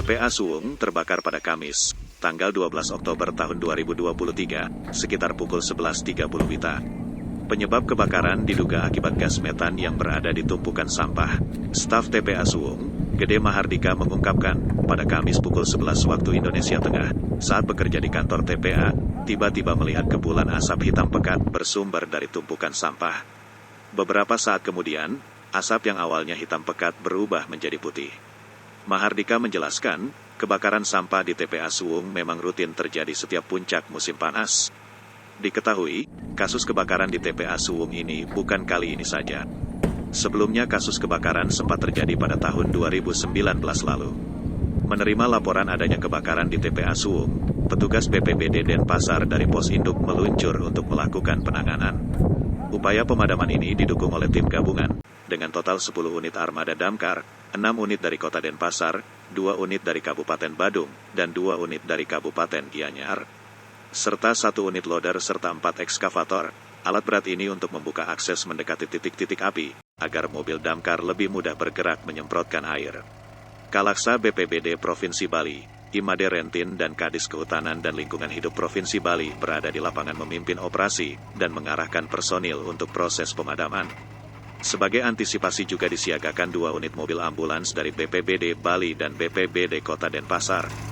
TPA Suwung terbakar pada Kamis, tanggal 12 Oktober tahun 2023, sekitar pukul 11.30 WITA. Penyebab kebakaran diduga akibat gas metan yang berada di tumpukan sampah. Staf TPA Suwung, Gede Mahardika mengungkapkan, pada Kamis pukul 11 waktu Indonesia Tengah, saat bekerja di kantor TPA, tiba-tiba melihat kepulan asap hitam pekat bersumber dari tumpukan sampah. Beberapa saat kemudian, asap yang awalnya hitam pekat berubah menjadi putih. Mahardika menjelaskan, kebakaran sampah di TPA Suwung memang rutin terjadi setiap puncak musim panas. Diketahui, kasus kebakaran di TPA Suwung ini bukan kali ini saja. Sebelumnya kasus kebakaran sempat terjadi pada tahun 2019 lalu. Menerima laporan adanya kebakaran di TPA Suwung, petugas BPBD Denpasar dari Pos Induk meluncur untuk melakukan penanganan. Upaya pemadaman ini didukung oleh tim gabungan, dengan total 10 unit armada damkar, 6 unit dari Kota Denpasar, 2 unit dari Kabupaten Badung, dan 2 unit dari Kabupaten Gianyar, serta 1 unit loader serta 4 ekskavator. Alat berat ini untuk membuka akses mendekati titik-titik api, agar mobil damkar lebih mudah bergerak menyemprotkan air. Kalaksa BPBD Provinsi Bali, Imade Rentin dan Kadis Kehutanan dan Lingkungan Hidup Provinsi Bali berada di lapangan memimpin operasi dan mengarahkan personil untuk proses pemadaman. Sebagai antisipasi juga disiagakan 2 unit mobil ambulans dari BPBD Bali dan BPBD Kota Denpasar.